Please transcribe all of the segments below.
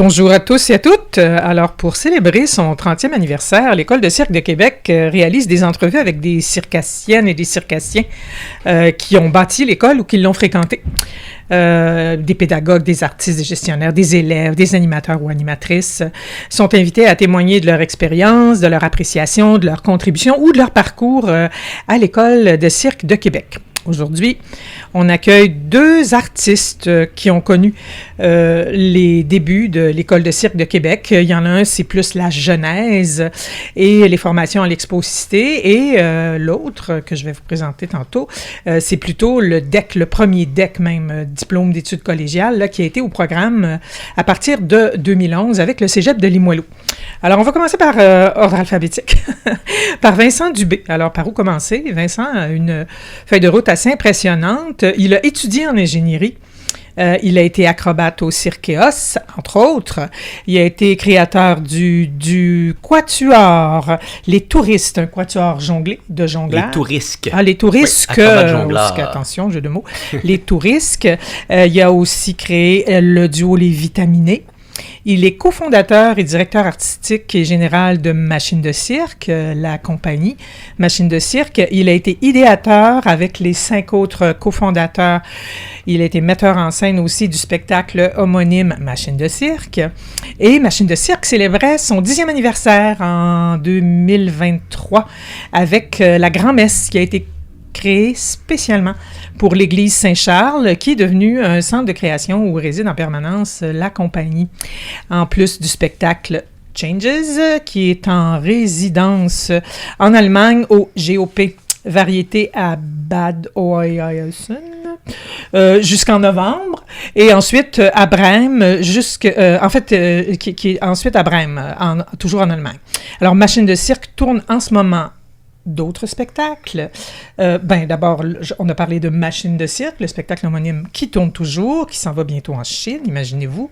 Bonjour à tous et à toutes. Alors, pour célébrer son 30e anniversaire, l'École de cirque de Québec réalise des entrevues avec des circassiennes et des circassiens qui ont bâti l'école ou qui l'ont fréquentée. Des pédagogues, des artistes, des gestionnaires, des élèves, des animateurs ou animatrices sont invités à témoigner de leur expérience, de leur appréciation, de leur contribution ou de leur parcours à l'École de cirque de Québec. Aujourd'hui, on accueille deux artistes qui ont connu les débuts de l'École de cirque de Québec. Il y en a un, c'est plus la genèse et les formations à l'exposité, et l'autre, que je vais vous présenter tantôt, c'est plutôt le DEC, le premier DEC même, diplôme d'études collégiales, là, qui a été au programme à partir de 2011 avec le Cégep de Limoilou. Alors, on va commencer par ordre alphabétique, par Vincent Dubé. Alors, par où commencer? Vincent a une feuille de route assez impressionnante. Il a étudié en ingénierie. Il a été acrobate au Cirqueos, entre autres. Il a été créateur du quatuor Les Touristes, un quatuor de jongleurs. Les Touristes. Ah, les Touristes. Oui, acrobate jongleur. Attention, jeu de mots. Les Touristes. Il a aussi créé le duo Les Vitaminés. Il est cofondateur et directeur artistique et général de Machine de cirque, la compagnie Machine de cirque. Il a été idéateur avec les 5 autres cofondateurs. Il a été metteur en scène aussi du spectacle homonyme Machine de cirque. Et Machine de cirque célébrait son 10e anniversaire en 2023 avec la grand-messe qui a été créé spécialement pour l'église Saint-Charles, qui est devenue un centre de création où réside en permanence la compagnie. En plus du spectacle Changes, qui est en résidence en Allemagne au GOP Variété à Bad Oeilhausen jusqu'en novembre, et ensuite à Brême, qui est ensuite à Brême, toujours en Allemagne. Alors, Machine de cirque tourne en ce moment d'autres spectacles. D'abord, on a parlé de Machine de cirque, le spectacle homonyme qui tourne toujours, qui s'en va bientôt en Chine, imaginez-vous.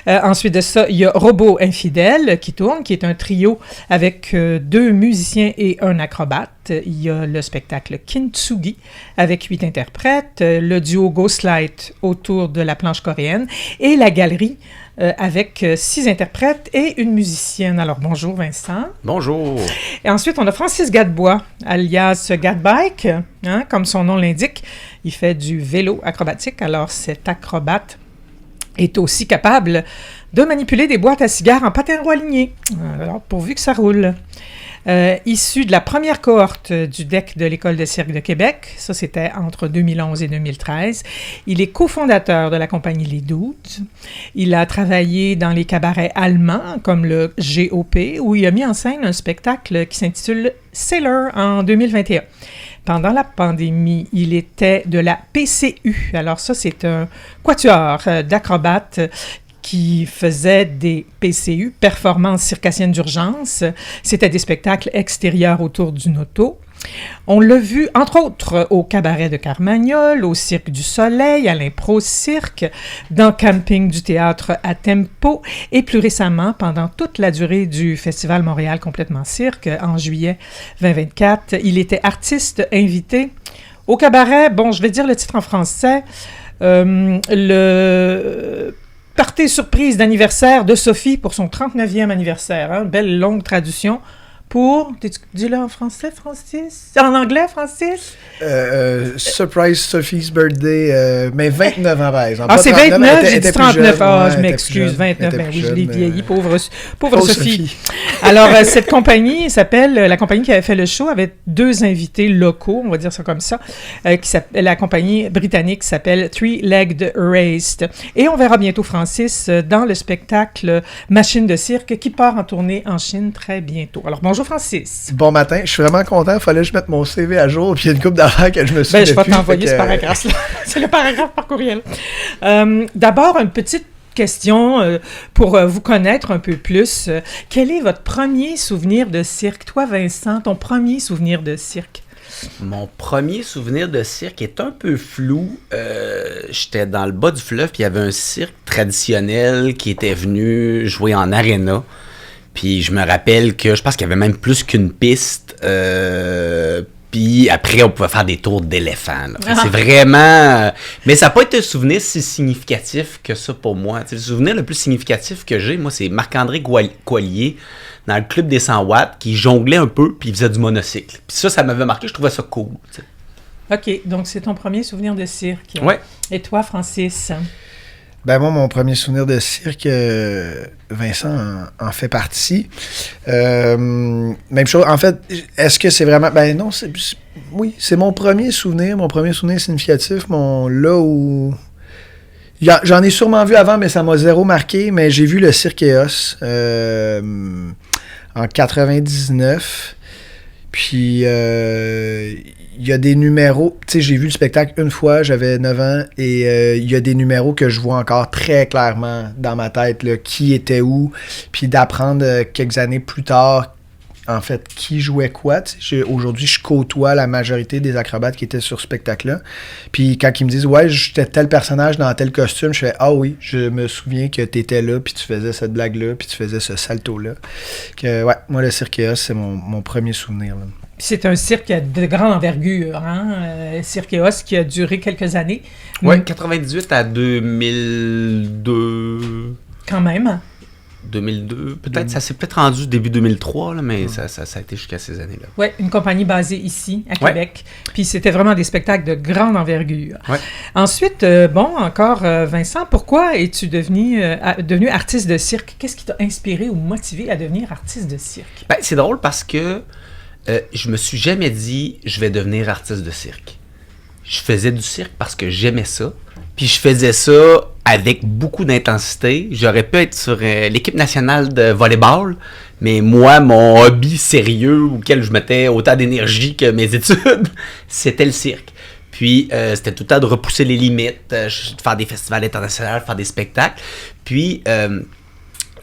Ensuite de ça, il y a Robot infidèle qui tourne, qui est un trio avec 2 musiciens et un acrobate. Il y a le spectacle Kintsugi avec 8 interprètes, le duo Ghostlight autour de la planche coréenne et la galerie avec 6 interprètes et une musicienne. Alors, bonjour Vincent. Bonjour. Et ensuite, on a Francis Gadebois, alias Gadbike, comme son nom l'indique. Il fait du vélo acrobatique. Alors, cet acrobate est aussi capable de manipuler des boîtes à cigares en patin roue aligné. Alors, pourvu que ça roule. Issu de la première cohorte du DEC de l'École de cirque de Québec, ça c'était entre 2011 et 2013. Il est cofondateur de la compagnie Les Dudes. Il a travaillé dans les cabarets allemands comme le GOP, où il a mis en scène un spectacle qui s'intitule Sailor en 2021. Pendant la pandémie, il était de la PCU. Alors ça, c'est un quatuor d'acrobates qui faisait des PCU, performances circassiennes d'urgence. C'était des spectacles extérieurs autour d'une auto. On l'a vu, entre autres, au Cabaret de Carmagnole, au Cirque du Soleil, à l'Impro Cirque, dans Camping du théâtre à Tempo, et plus récemment, pendant toute la durée du Festival Montréal Complètement Cirque, en juillet 2024, il était artiste invité au cabaret. Bon, je vais dire le titre en français. Le party surprise d'anniversaire de Sophie pour son 39e anniversaire. Belle longue traduction pour... Dis-le en français, Francis? En anglais, Francis? Surprise Sophie's birthday, mais 29 ans, par exemple. Ah, c'est 29, j'ai dit 39. Ah, je m'excuse, 29. Ben oui, je l'ai vieilli, pauvre Sophie. Alors, cette compagnie la compagnie qui avait fait le show avait 2 invités locaux, on va dire ça comme ça, la compagnie britannique qui s'appelle Three-Legged Raced. Et on verra bientôt Francis dans le spectacle Machine de cirque qui part en tournée en Chine très bientôt. Alors, bonjour Francis. Bon matin, je suis vraiment content. Il fallait que je mette mon CV à jour, puis il y a une couple d'affaires que je me suis je vais t'envoyer ce paragraphe-là. C'est le paragraphe par courriel. D'abord, une petite question pour vous connaître un peu plus. Quel est votre premier souvenir de cirque? Toi, Vincent, ton premier souvenir de cirque? Mon premier souvenir de cirque est un peu flou. J'étais dans le bas du fleuve, puis il y avait un cirque traditionnel qui était venu jouer en aréna. Puis je me rappelle que je pense qu'il y avait même plus qu'une piste. Puis après, on pouvait faire des tours d'éléphants. Là. Fait que c'est vraiment... mais ça n'a pas été un souvenir si significatif que ça pour moi. T'sais, le souvenir le plus significatif que j'ai, moi, c'est Marc-André Coilier dans le club des 100 watts qui jonglait un peu puis il faisait du monocycle. Puis ça m'avait marqué. Je trouvais ça cool. T'sais. OK, donc c'est ton premier souvenir de cirque. Ouais. Et toi, Francis? Ben moi, mon premier souvenir de cirque, Vincent en fait partie. Même chose. En fait, est-ce que c'est vraiment... Ben non, oui, c'est mon premier souvenir significatif. Là où... J'en ai sûrement vu avant, mais ça m'a zéro marqué. Mais j'ai vu le Cirque Éos en 99. Puis... il y a des numéros, tu sais, j'ai vu le spectacle une fois, j'avais 9 ans, et il y a des numéros que je vois encore très clairement dans ma tête, là, qui était où, puis d'apprendre quelques années plus tard, en fait, qui jouait quoi. Aujourd'hui, je côtoie la majorité des acrobates qui étaient sur ce spectacle-là. Puis quand ils me disent « Ouais, j'étais tel personnage dans tel costume », je fais « Ah oui, je me souviens que t'étais là, puis tu faisais cette blague-là, puis tu faisais ce salto-là. » Que ouais, moi, le Cirque Éos, c'est mon premier souvenir, là. C'est un cirque de grande envergure, hein? Cirque Éos qui a duré quelques années. Oui, 98 à 2002. Quand même. 2002, peut-être, ça s'est peut-être rendu début 2003, là, mais ça a été jusqu'à ces années-là. Oui, une compagnie basée ici, à Québec. Puis c'était vraiment des spectacles de grande envergure. Ouais. Ensuite, Vincent, pourquoi es-tu devenu artiste de cirque? Qu'est-ce qui t'a inspiré ou motivé à devenir artiste de cirque? Ben, c'est drôle parce que je me suis jamais dit je vais devenir artiste de cirque. Je faisais du cirque parce que j'aimais ça. Puis je faisais ça avec beaucoup d'intensité. J'aurais pu être sur l'équipe nationale de volleyball, mais moi, mon hobby sérieux auquel je mettais autant d'énergie que mes études, c'était le cirque. Puis c'était tout le temps de repousser les limites, de faire des festivals internationaux, faire des spectacles. Puis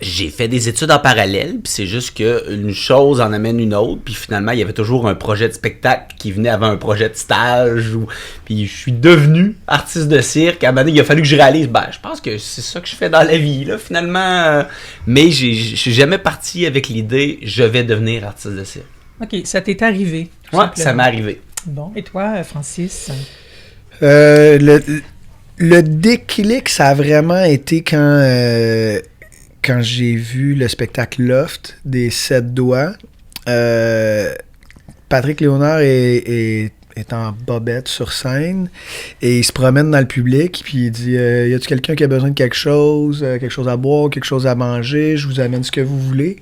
j'ai fait des études en parallèle, puis c'est juste qu'une chose en amène une autre, puis finalement, il y avait toujours un projet de spectacle qui venait avant un projet de stage, puis je suis devenu artiste de cirque. À un moment donné, il a fallu que je réalise, je pense que c'est ça que je fais dans la vie, là, finalement. Mais je suis jamais parti avec l'idée, je vais devenir artiste de cirque. OK, ça t'est arrivé. Ouais, ça m'est arrivé. Bon, et toi, Francis? Le déclic, ça a vraiment été quand j'ai vu le spectacle Loft des 7 doigts. Patrick Léonard est en bobette sur scène et il se promène dans le public puis il dit y a-tu quelqu'un qui a besoin de quelque chose à boire, quelque chose à manger, je vous amène ce que vous voulez.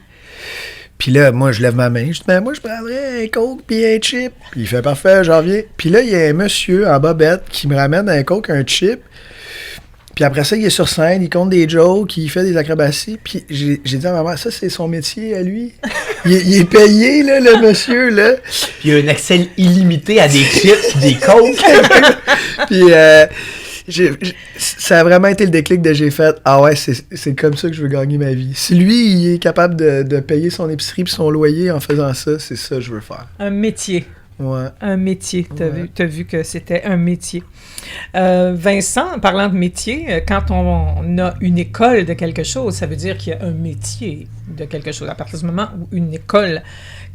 Puis là, moi, je lève ma main. Je dis, moi, je prendrais un Coke puis un chip. Puis il fait, parfait, j'en viens. Puis là, il y a un monsieur en bobette qui me ramène un Coke, un chip. Puis après ça, il est sur scène, il compte des jokes, il fait des acrobaties. Puis j'ai dit à ma mère, ça, c'est son métier à lui. Il est payé, là, le monsieur, là. Puis il a un accès illimité à des chips, des Coke. Puis ça a vraiment été le déclic de j'ai fait, ah ouais, c'est comme ça que je veux gagner ma vie. Si lui, il est capable de payer son épicerie puis son loyer en faisant ça, c'est ça que je veux faire. Un métier. Ouais. Un métier. T'as vu que c'était un métier. Vincent, en parlant de métier, quand on a une école de quelque chose, ça veut dire qu'il y a un métier de quelque chose. À partir du moment où une école,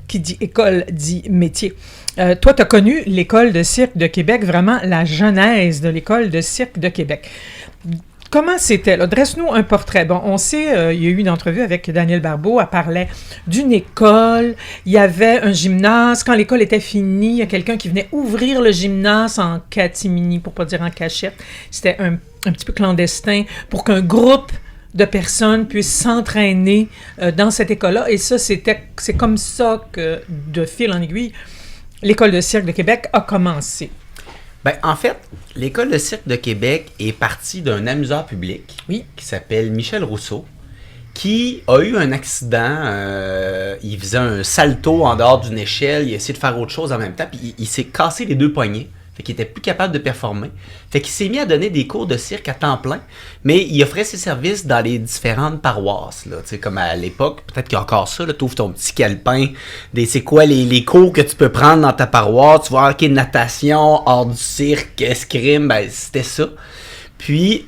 qui dit école, dit métier. Toi, tu as connu l'École de cirque de Québec, vraiment la genèse de l'École de cirque de Québec. Comment c'était, là? Dresse-nous un portrait. Bon, on sait, il y a eu une entrevue avec Daniel Barbeau, elle parlait d'une école, il y avait un gymnase, quand l'école était finie, il y a quelqu'un qui venait ouvrir le gymnase en catimini, pour pas dire en cachette. C'était un petit peu clandestin, pour qu'un groupe de personnes puissent s'entraîner dans cette école-là. Et ça, c'est comme ça que, de fil en aiguille, l'École de cirque de Québec a commencé. Ben, en fait, l'École de cirque de Québec est partie d'un amuseur public qui s'appelle Michel Rousseau, qui a eu un accident. Il faisait un salto en dehors d'une échelle, il a essayé de faire autre chose en même temps, puis il s'est cassé les 2 poignets. Fait qu'il était plus capable de performer. Fait qu'il s'est mis à donner des cours de cirque à temps plein, mais il offrait ses services dans les différentes paroisses, là. Tu sais, comme à l'époque, peut-être qu'il y a encore ça, là, tu ouvres ton petit calepin, c'est quoi les cours que tu peux prendre dans ta paroisse, tu vois, ok, natation, hors du cirque, escrime, ben c'était ça. Puis,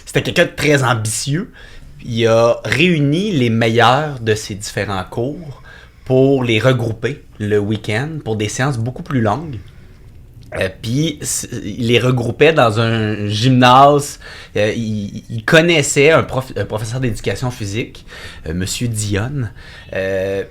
c'était quelqu'un de très ambitieux. Il a réuni les meilleurs de ces différents cours pour les regrouper le week-end pour des séances beaucoup plus longues. Puis il les regroupait dans un gymnase. Il connaissait un professeur d'éducation physique, Monsieur Dionne.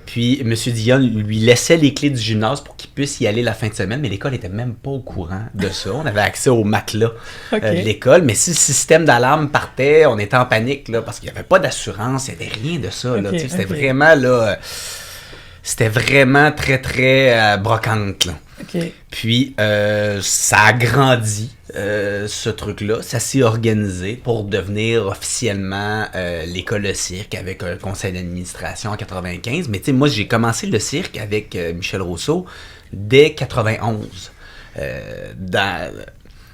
Puis Monsieur Dionne lui laissait les clés du gymnase pour qu'il puisse y aller la fin de semaine, mais l'école était même pas au courant de ça. On avait accès au matelas de l'école, mais si le système d'alarme partait, on était en panique là, parce qu'il n'y avait pas d'assurance, il n'y avait rien de ça. Là, c'était vraiment là, c'était vraiment très très brocante là. Puis, ça a grandi, ce truc-là. Ça s'est organisé pour devenir officiellement l'école de cirque avec un conseil d'administration en 95. Mais tu sais, moi, j'ai commencé le cirque avec Michel Rousseau dès 91.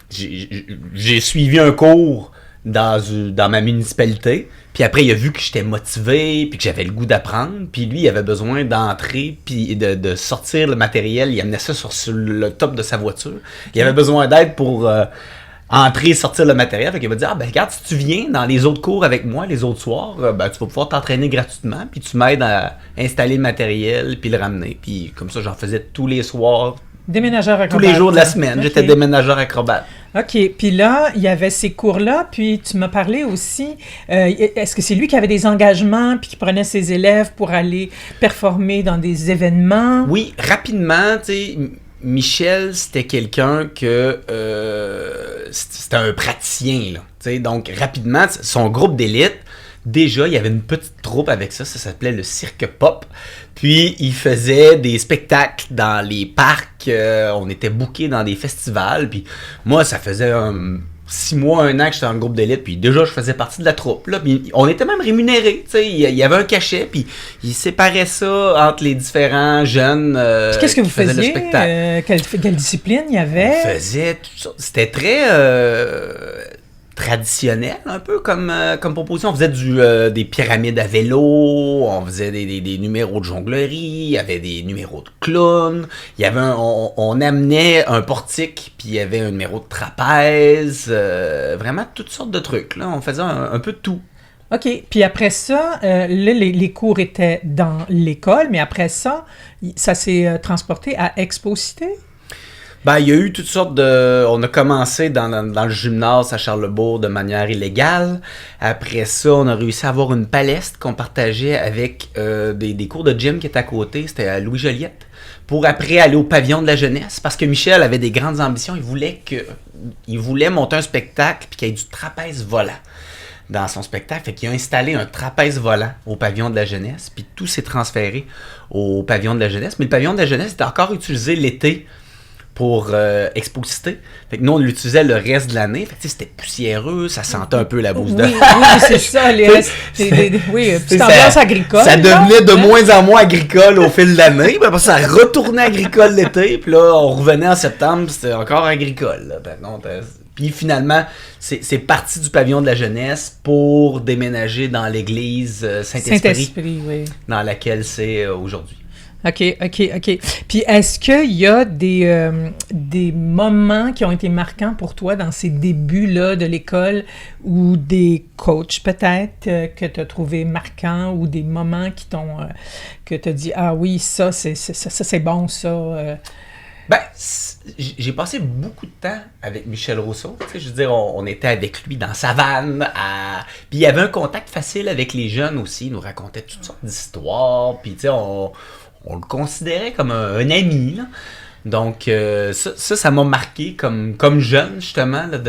J'ai suivi un cours dans ma municipalité. Puis après, il a vu que j'étais motivé, puis que j'avais le goût d'apprendre. Puis lui, il avait besoin d'entrer, puis de sortir le matériel. Il amenait ça sur le top de sa voiture. Il avait besoin d'aide pour entrer et sortir le matériel. Fait qu'il m'a dit, regarde, si tu viens dans les autres cours avec moi, les autres soirs, tu vas pouvoir t'entraîner gratuitement, puis tu m'aides à installer le matériel, puis le ramener. Puis comme ça, j'en faisais tous les soirs. Déménageur acrobate. Tous les jours de la semaine, j'étais déménageur acrobate. OK. Puis là, il y avait ces cours-là, puis tu m'as parlé aussi, est-ce que c'est lui qui avait des engagements, puis qui prenait ses élèves pour aller performer dans des événements? Oui, rapidement, tu sais, Michel, c'était quelqu'un que... c'était un praticien, là. Tu sais, donc, rapidement, son groupe d'élite, déjà, il y avait une petite troupe avec ça s'appelait le Cirque Pop. Puis, il faisait des spectacles dans les parcs, on était bookés dans des festivals. Puis, moi, ça faisait 6 mois, 1 an que j'étais dans le groupe d'élite. Puis, déjà, je faisais partie de la troupe. Là. Puis, on était même rémunérés. Tu sais, il y avait un cachet. Puis, il séparait ça entre les différents jeunes qu'est-ce que vous faisaient faisiez? le spectacle. Quelle discipline il y avait? On faisait tout ça. C'était très... traditionnel, un peu comme proposition. On faisait des pyramides à vélo, on faisait des numéros de jonglerie, il y avait des numéros de clown, il y avait on amenait un portique, puis il y avait un numéro de trapèze, vraiment toutes sortes de trucs. Là. On faisait un peu de tout. OK. Puis après ça, là, les cours étaient dans l'école, mais après ça, ça s'est transporté à Expo-Cité? Ben, il y a eu toutes sortes de... On a commencé dans le gymnase à Charlesbourg de manière illégale. Après ça, on a réussi à avoir une palestre qu'on partageait avec des cours de gym qui étaient à côté. C'était à Louis-Joliette. Pour après aller au pavillon de la jeunesse. Parce que Michel avait des grandes ambitions. Il voulait monter un spectacle puis qu'il y ait du trapèze volant dans son spectacle. Fait qu'il a installé un trapèze volant au pavillon de la jeunesse. Puis tout s'est transféré au pavillon de la jeunesse. Mais le pavillon de la jeunesse était encore utilisé l'été pour Expo-Cité. Fait que nous, on l'utilisait le reste de l'année. Fait que c'était poussiéreux, ça sentait un peu la bouse de... Oui, c'est ça. Petite ambiance agricole. Ça devenait de moins en moins agricole au fil de l'année. Puis après, ça retournait agricole l'été. Puis là, on revenait en septembre, c'était encore agricole. Là. Puis finalement, c'est parti du pavillon de la jeunesse pour déménager dans l'église Saint-Esprit, dans laquelle c'est aujourd'hui. OK. Puis est-ce qu'il y a des moments qui ont été marquants pour toi dans ces débuts-là de l'école ou des coachs peut-être que tu as trouvé marquants ou des moments qui t'ont que tu as dit « Ah oui, ça c'est bon, ça Ben, j'ai passé beaucoup de temps avec Michel Rousseau. Tu sais, je veux dire, on était avec lui dans sa vanne. Puis il y avait un contact facile avec les jeunes aussi. Il nous racontait toutes sortes d'histoires. Puis tu sais, on le considérait comme un ami, là. Donc, ça m'a marqué comme jeune, justement. Là,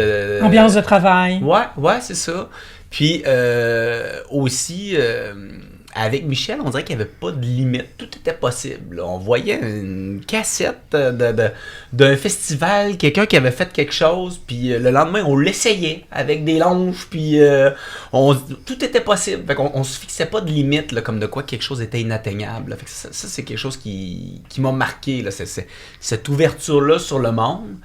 ambiance de travail. Ouais, c'est ça. Puis, aussi, avec Michel, on dirait qu'il n'y avait pas de limite. Tout était possible. On voyait une cassette d'un festival, quelqu'un qui avait fait quelque chose, puis le lendemain, on l'essayait avec des longes, puis tout était possible. Fait qu'on se fixait pas de limite, là, comme de quoi quelque chose était inatteignable. Fait que ça, c'est quelque chose qui m'a marqué, là, cette ouverture-là sur le monde,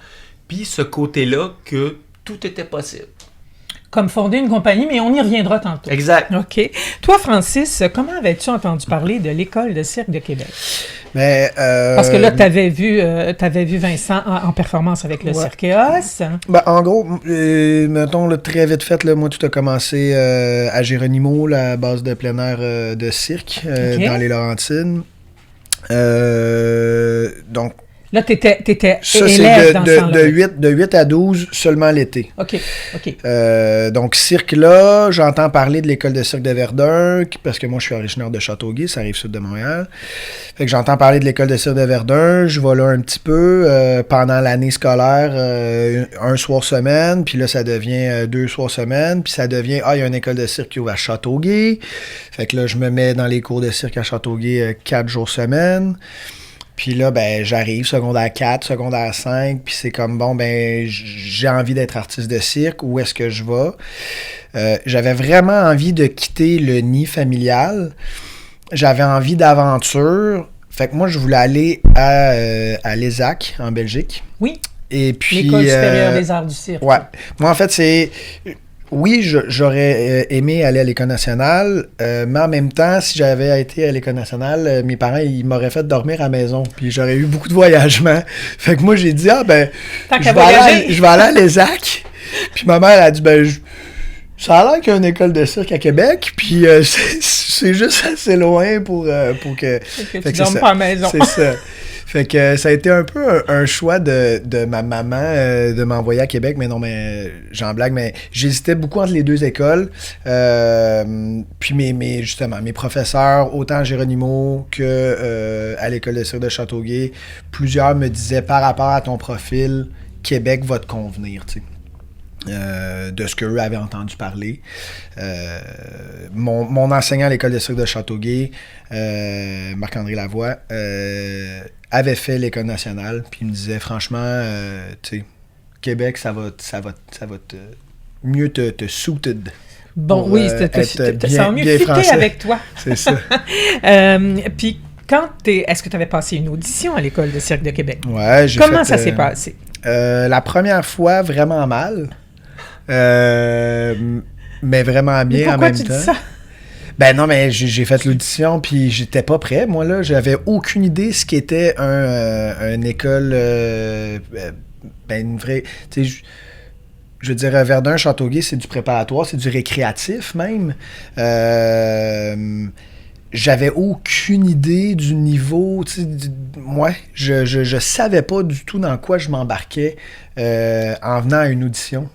puis ce côté-là que tout était possible. Comme fonder une compagnie, mais on y reviendra tantôt. Exact. OK. Toi, Francis, comment avais-tu entendu parler de l'École de cirque de Québec? Mais, parce que là, tu avais vu Vincent en performance avec le Cirqueos. Ben, en gros, mettons, là, très vite fait, là, moi, tout a commencé à Géronimo, la base de plein air de cirque, dans les Laurentides. Donc, Là, t'étais Ça, élève c'est dans ce temps-là. de 8 à 12 seulement l'été. OK. Donc, cirque là, j'entends parler de l'école de cirque de Verdun, parce que moi, je suis originaire de Châteauguay, ça arrive sud de Montréal. Fait que j'entends parler de l'école de cirque de Verdun, je vais là un petit peu pendant l'année scolaire, un soir semaine, puis là, ça devient 2 soirs semaine, puis ça devient, il y a une école de cirque qui ouvre à Châteauguay. Fait que là, je me mets dans les cours de cirque à Châteauguay 4 jours semaine. Puis là, ben, j'arrive, secondaire 4, secondaire 5, puis c'est comme, bon, ben, j'ai envie d'être artiste de cirque, où est-ce que je vais? J'avais vraiment envie de quitter le nid familial. J'avais envie d'aventure. Fait que moi, je voulais aller à l'ESAC, en Belgique. Oui, Et puis, l'École supérieure des arts du cirque. Ouais. Moi, en fait, c'est... Oui, j'aurais aimé aller à l'École nationale, mais en même temps, si j'avais été à l'École nationale, mes parents, ils m'auraient fait dormir à la maison, puis j'aurais eu beaucoup de voyagements. Fait que moi, j'ai dit, je vais aller à l'ESAC. Puis ma mère a dit, ça a l'air qu'il y a une école de cirque à Québec, puis c'est juste assez loin pour que... Fait que tu dormes pas à la maison. C'est ça. Fait que ça a été un peu un choix de ma maman de m'envoyer à Québec, mais non, mais j'en blague, mais j'hésitais beaucoup entre les deux écoles. Puis justement, mes professeurs, autant à Géronimo que à l'école de cirque de Châteauguay, plusieurs me disaient par rapport à ton profil, Québec va te convenir, tu sais. De ce qu'eux avaient entendu parler. Mon enseignant à l'école de cirque de Châteauguay, Marc-André Lavoie, avait fait l'école nationale, puis il me disait franchement, tu sais, Québec, ça va te mieux te suited. Bon, oui, ça va mieux fitter avec toi. C'est ça. Puis est-ce que tu avais passé une audition à l'école de cirque de Québec? Ouais, Comment ça s'est passé? La première fois, vraiment mal. Mais vraiment bien en même temps. Pourquoi tu dis ça? Ben non, mais j'ai fait l'audition, puis j'étais pas prêt, moi, là. J'avais aucune idée ce qu'était une école... une vraie... Tu sais, je veux dire, Verdun, Châteauguay, c'est du préparatoire, c'est du récréatif, même. J'avais aucune idée du niveau, tu sais, je savais pas du tout dans quoi je m'embarquais en venant à une audition.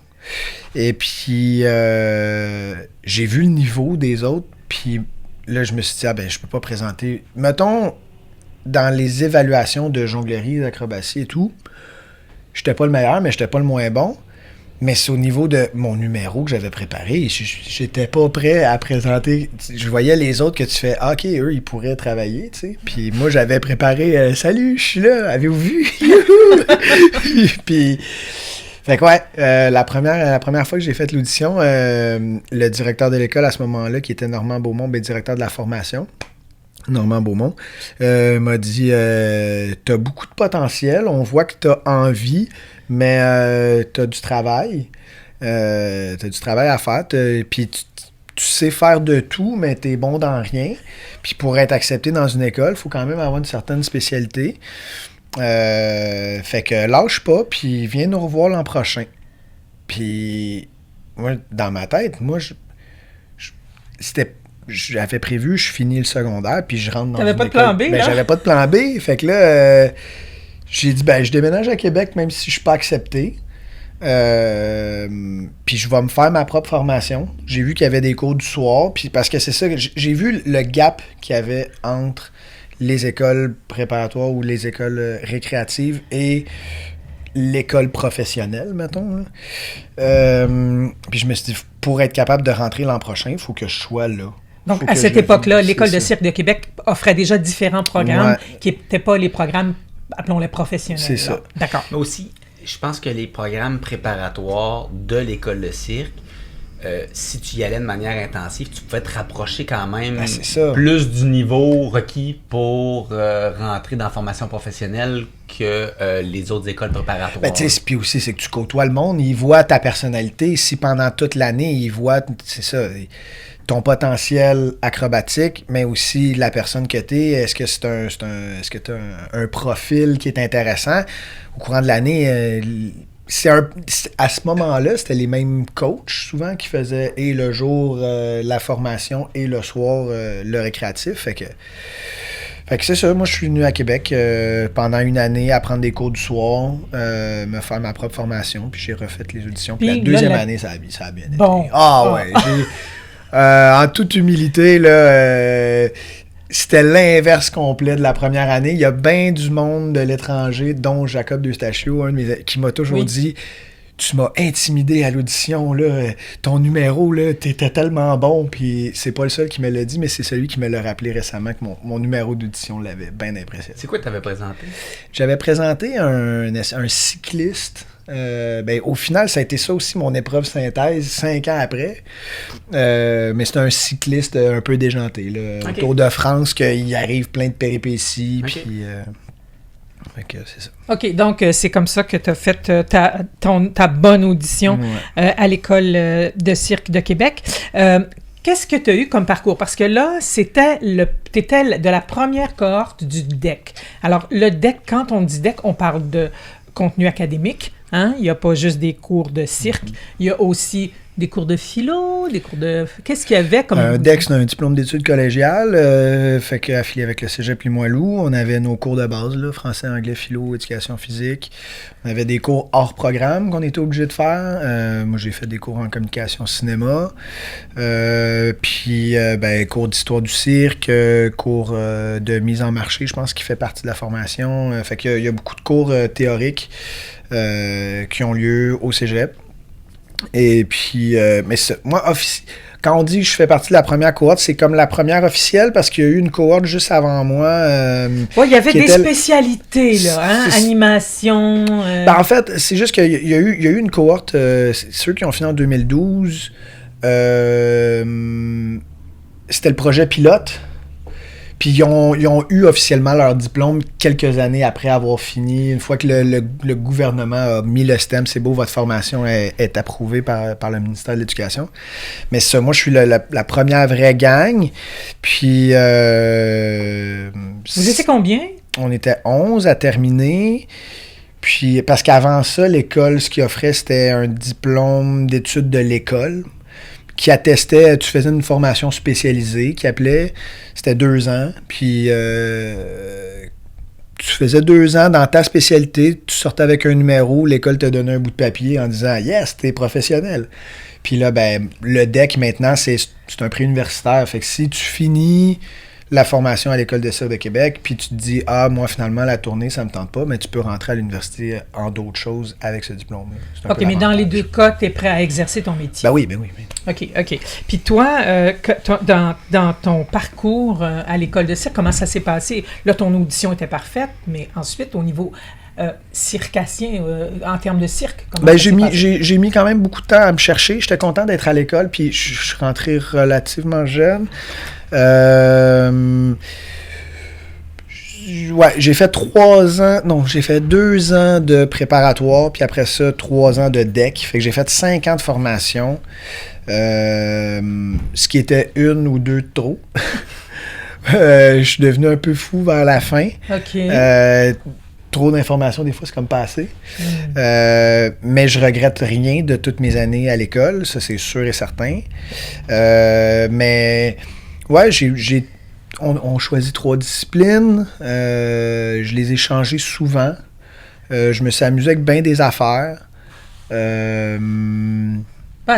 Et puis, j'ai vu le niveau des autres, puis là, je me suis dit, je peux pas présenter... Mettons, dans les évaluations de jonglerie, d'acrobatie et tout, j'étais pas le meilleur, mais j'étais pas le moins bon. Mais c'est au niveau de mon numéro que j'avais préparé. J'étais pas prêt à présenter. Je voyais les autres que tu fais, OK, eux, ils pourraient travailler, tu sais. Puis moi, j'avais préparé, salut, je suis là, avez-vous vu? Puis... Fait que la première fois que j'ai fait l'audition, le directeur de l'école à ce moment-là, qui était Normand Beaumont, directeur de la formation, Normand Beaumont, m'a dit t'as beaucoup de potentiel, on voit que t'as envie, mais t'as du travail. T'as du travail à faire, puis tu sais faire de tout, mais t'es bon dans rien. Puis pour être accepté dans une école, il faut quand même avoir une certaine spécialité. Fait que lâche pas, puis viens nous revoir l'an prochain. Puis moi, dans ma tête, j'avais prévu, je finis le secondaire, puis je rentre dans T'avais une pas de école. plan B, là? J'avais pas de plan B. Fait que là, j'ai dit, je déménage à Québec, même si je suis pas accepté. Puis je vais me faire ma propre formation. J'ai vu qu'il y avait des cours du soir, puis parce que c'est ça, j'ai vu le gap qu'il y avait entre les écoles préparatoires ou les écoles récréatives et l'école professionnelle, mettons. Puis je me suis dit, pour être capable de rentrer l'an prochain, il faut que je sois là. Donc, à cette époque-là, l'École de cirque de Québec offrait déjà différents programmes qui n'étaient pas les programmes, appelons-les professionnels. C'est ça. D'accord. Mais aussi, je pense que les programmes préparatoires de l'École de cirque, si tu y allais de manière intensive, tu pouvais te rapprocher quand même plus du niveau requis pour rentrer dans la formation professionnelle que les autres écoles préparatoires. Puis aussi, c'est que tu côtoies le monde, ils voient ta personnalité. Si pendant toute l'année, ils voient, c'est ça, ton potentiel acrobatique, mais aussi la personne que tu es, est-ce que tu as un profil qui est intéressant? Au courant de l'année, à ce moment-là, c'était les mêmes coachs souvent qui faisaient et le jour la formation et le soir le récréatif. Fait Fait que c'est ça, moi je suis venu à Québec pendant une année à prendre des cours du soir, me faire ma propre formation, puis j'ai refait les auditions. Puis la deuxième année, ça a bien été. Bon. Ah ouais, en toute humilité, là, c'était l'inverse complet de la première année. Il y a bien du monde de l'étranger, dont Jacob D'Eustachio, qui m'a toujours dit... Tu m'as intimidé à l'audition, là. Ton numéro, là, t'étais tellement bon. Puis c'est pas le seul qui me l'a dit, mais c'est celui qui me l'a rappelé récemment que mon numéro d'audition l'avait bien impressionné. C'est quoi que t'avais présenté? J'avais présenté un cycliste. Au final, ça a été ça aussi mon épreuve synthèse 5 ans après. Mais c'est un cycliste un peu déjanté, là. Okay. Tour de France, qu'il arrive plein de péripéties. Okay. Puis... c'est ça. OK, donc c'est comme ça que tu as fait ta bonne audition à l'École de cirque de Québec. Qu'est-ce que tu as eu comme parcours? Parce que là, tu étais de la première cohorte du DEC. Alors, le DEC, quand on dit DEC, on parle de contenu académique. Hein? Il n'y a pas juste des cours de cirque. Il y a aussi des cours de philo, des cours de... Qu'est-ce qu'il y avait comme... Un DEC, c'est un diplôme d'études collégiales, fait qu'affilié avec le cégep Limoilou, on avait nos cours de base, là, français, anglais, philo, éducation physique. On avait des cours hors programme qu'on était obligé de faire. Moi, j'ai fait des cours en communication cinéma. Cours d'histoire du cirque, cours de mise en marché, je pense, qui fait partie de la formation. Fait qu'il y a beaucoup de cours théoriques qui ont lieu au cégep. Et puis, moi, quand on dit que je fais partie de la première cohorte, c'est comme la première officielle parce qu'il y a eu une cohorte juste avant moi. Il y avait des spécialités, là, hein? Animation. En fait, c'est juste qu'il y a eu une cohorte, ceux qui ont fini en 2012, c'était le projet pilote. Puis ils ont eu officiellement leur diplôme quelques années après avoir fini. Une fois que le gouvernement a mis le STEM, c'est beau, votre formation est approuvée par le ministère de l'Éducation. Mais ça, moi, je suis la première vraie gang. Puis... Vous étiez combien? On était 11 à terminer. Puis, parce qu'avant ça, l'école, ce qu'ils offrait, c'était un diplôme d'études de l'école qui attestait, tu faisais une formation spécialisée qui appelait, c'était 2 ans, puis tu faisais 2 ans dans ta spécialité, tu sortais avec un numéro, l'école te donnait un bout de papier en disant « Yes, t'es professionnel ». Puis là, le DEC maintenant, c'est un prix universitaire, fait que si tu finis la formation à l'École de cirque de Québec, puis tu te dis « Ah, moi, finalement, la tournée, ça me tente pas », mais tu peux rentrer à l'université en d'autres choses avec ce diplôme-là. OK, mais dans les deux cas, tu es prêt à exercer ton métier. Ben oui. OK. Puis toi, dans ton parcours à l'École de cirque, comment ça s'est passé? Là, ton audition était parfaite, mais ensuite, au niveau circassien, en termes de cirque, comment ça s'est passé? J'ai mis quand même beaucoup de temps à me chercher. J'étais content d'être à l'école, puis je suis rentré relativement jeune. J'ai fait 2 ans de préparatoire, puis après ça, 3 ans de DEC. Fait que j'ai fait 5 ans de formation, ce qui était 1 ou 2 de trop. Je suis devenu un peu fou vers la fin. OK. Trop d'informations, des fois, c'est comme pas assez. Mais je regrette rien de toutes mes années à l'école, ça c'est sûr et certain. Mais ouais, on choisit 3 disciplines. Je les ai changées souvent. Je me suis amusé avec bien des affaires.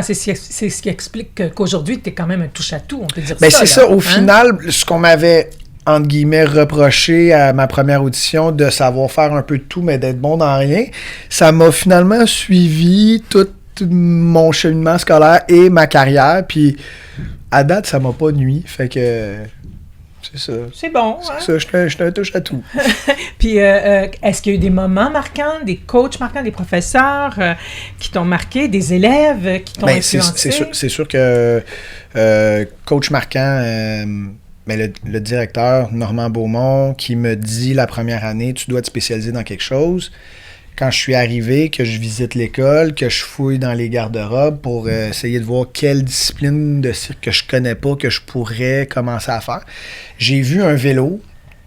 C'est ce qui explique qu'aujourd'hui, tu es quand même un touche-à-tout, on peut dire ça. C'est ça. Au final, ce qu'on m'avait, entre guillemets, reproché à ma première audition de savoir faire un peu de tout, mais d'être bon dans rien, ça m'a finalement suivi tout mon cheminement scolaire et ma carrière. Puis à date, ça m'a pas nui. Fait que... C'est ça. C'est bon. C'est ça, je un touche à tout. Puis, est-ce qu'il y a eu des moments marquants, des coachs marquants, des professeurs qui t'ont marqué, des élèves qui t'ont influencé? C'est sûr que coach marquant, le directeur Normand Beaumont qui me dit la première année, tu dois te spécialiser dans quelque chose. Quand je suis arrivé, que je visite l'école, que je fouille dans les garde-robes pour essayer de voir quelle discipline de cirque que je connais pas, que je pourrais commencer à faire. J'ai vu un vélo,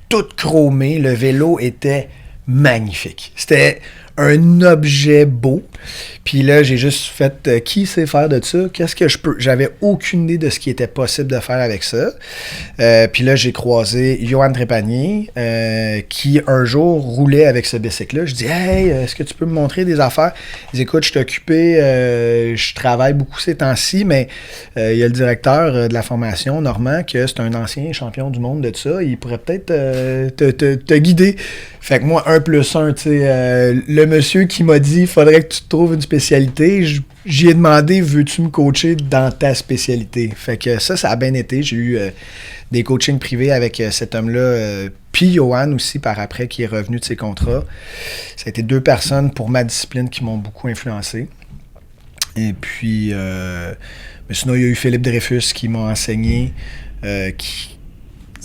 tout chromé. Le vélo était magnifique. C'était un objet beau. Puis là, j'ai juste fait qui sait faire de ça? Qu'est-ce que je peux? J'avais aucune idée de ce qui était possible de faire avec ça. Puis là, j'ai croisé Johan Trépanier, qui un jour roulait avec ce bicycle-là. Je dis hey, est-ce que tu peux me montrer des affaires? Il dit écoute, je suis occupé, je travaille beaucoup ces temps-ci, mais il y a le directeur de la formation, Normand, que c'est un ancien champion du monde de ça. Il pourrait peut-être te guider. Fait que moi, 1+1, tu sais, le monsieur qui m'a dit, faudrait que tu te trouves une spécialité, j'y ai demandé, veux-tu me coacher dans ta spécialité? Fait que ça a bien été. J'ai eu des coachings privés avec cet homme-là, puis Johan aussi par après, qui est revenu de ses contrats. Ça a été 2 personnes pour ma discipline qui m'ont beaucoup influencé. Et puis, mais sinon, il y a eu Philippe Dreyfus qui m'a enseigné,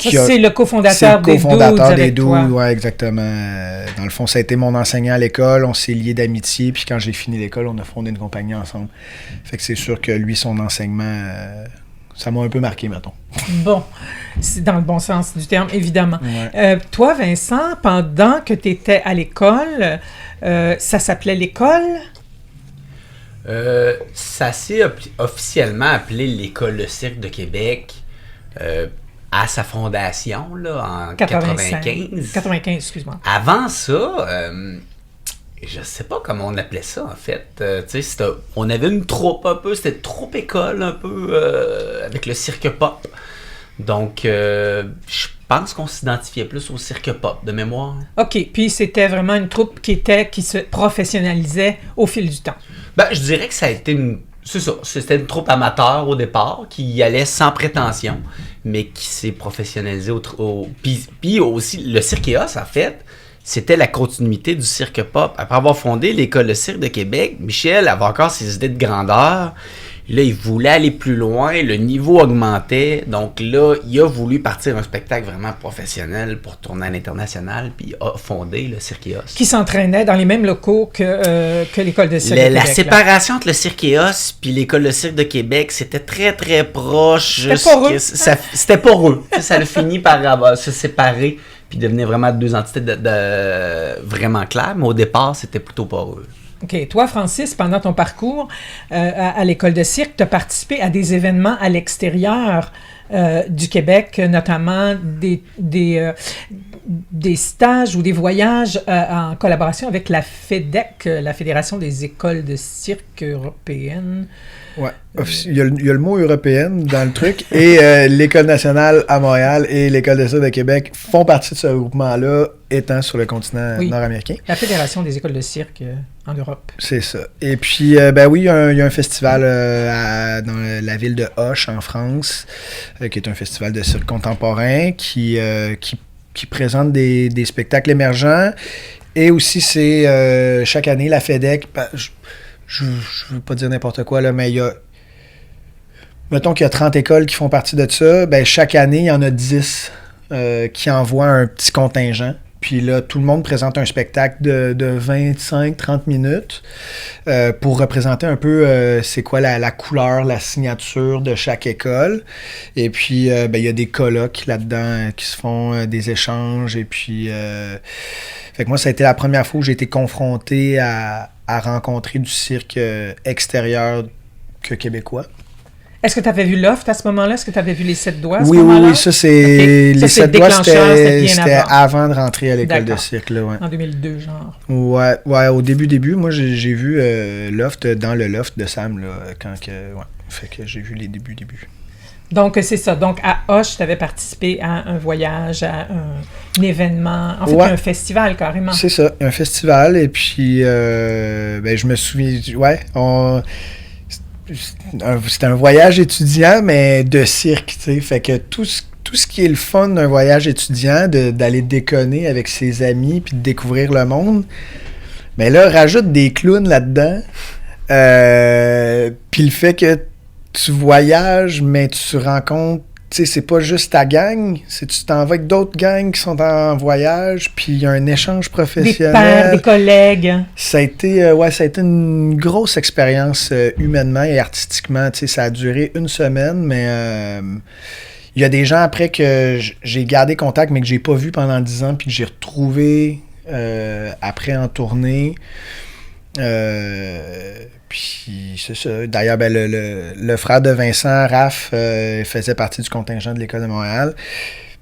c'est le cofondateur des Dudes avec toi. Oui, exactement. Dans le fond, ça a été mon enseignant à l'école. On s'est liés d'amitié. Puis quand j'ai fini l'école, on a fondé une compagnie ensemble. Fait que c'est sûr que lui, son enseignement, ça m'a un peu marqué, mettons. Bon, c'est dans le bon sens du terme, évidemment. Ouais. Toi, Vincent, pendant que tu étais à l'école, ça s'appelait l'école? Ça s'est officiellement appelé l'École de cirque de Québec. À sa fondation, là, en 95. 95, excuse-moi. Avant ça, je sais pas comment on appelait ça, en fait. On avait une troupe un peu, c'était troupe école un peu, avec le cirque pop. Donc, je pense qu'on s'identifiait plus au cirque pop, de mémoire. OK, puis c'était vraiment une troupe qui se professionnalisait au fil du temps. Ben, je dirais que ça a été c'était une troupe amateur au départ, qui y allait sans prétention, mais qui s'est professionnalisée Puis aussi, le Cirque Éos, en fait, c'était la continuité du cirque pop. Après avoir fondé l'École de cirque de Québec, Michel avait encore ses idées de grandeur. Là, il voulait aller plus loin, le niveau augmentait. Donc là, il a voulu partir un spectacle vraiment professionnel pour tourner à l'international, puis a fondé le Cirque Éos. Qui s'entraînait dans les mêmes locaux que l'École de cirque de Québec. La séparation entre le Cirque Éos puis l'École de cirque de Québec, c'était très, très proche. C'était poreux. Ça a fini par se séparer puis devenir vraiment 2 entités vraiment claires, mais au départ, c'était plutôt poreux. OK. Toi, Francis, pendant ton parcours à l'École de cirque, tu as participé à des événements à l'extérieur du Québec, notamment des stages ou des voyages en collaboration avec la FEDEC, la Fédération des écoles de cirque européennes. Ouais. Il y a le mot européenne dans le truc. Et l'École nationale à Montréal et l'École de cirque de Québec font partie de ce groupement-là, étant sur le continent nord-américain. La Fédération des écoles de cirque en Europe. C'est ça. Et puis, oui, il y a un festival dans la ville de Auch, en France, qui est un festival de cirque contemporain qui présente des spectacles émergents. Et aussi, c'est chaque année, la FEDEC... Je ne veux pas dire n'importe quoi, là, mais mettons qu'il y a 30 écoles qui font partie de ça. Ben, chaque année, il y en a 10 qui envoient un petit contingent. Puis là, tout le monde présente un spectacle de 25-30 minutes pour représenter un peu c'est quoi la couleur, la signature de chaque école. Et puis, il y a des colloques là-dedans qui se font, des échanges. Et puis, fait que moi, ça a été la première fois où j'ai été confronté à rencontrer du cirque extérieur que québécois. Est-ce que tu avais vu Loft à ce moment-là? Est-ce que tu avais vu les 7 doigts à ce moment-là? Oui, ça, c'est... Okay. Les 7 doigts, c'était avant de rentrer à l'école de cirque. Là, ouais. En 2002, genre. Ouais, au début. Moi, j'ai vu Loft dans le Loft de Sam, là, fait que j'ai vu les débuts. Donc, c'est ça. Donc, à Auch, tu avais participé à un voyage, à un événement, en fait, un festival, carrément. C'est ça, un festival. Et puis, je me souviens... C'était un voyage étudiant, mais de cirque, tu sais. Fait que tout ce qui est le fun d'un voyage étudiant, d'aller déconner avec ses amis puis de découvrir le monde, mais là, rajoute des clowns là-dedans. Puis le fait que tu voyages, mais tu rencontres, tu sais, c'est pas juste ta gang, c'est tu t'en vas avec d'autres gangs qui sont en voyage, puis il y a un échange professionnel. Des pairs, des collègues. Ça a été une grosse expérience humainement et artistiquement. Tu sais, ça a duré 1 semaine, mais il y a des gens après que j'ai gardé contact, mais que j'ai pas vu pendant 10 ans, puis que j'ai retrouvé après en tournée. Puis c'est ça. D'ailleurs, ben, le frère de Vincent, Raph, faisait partie du contingent de l'École de Montréal.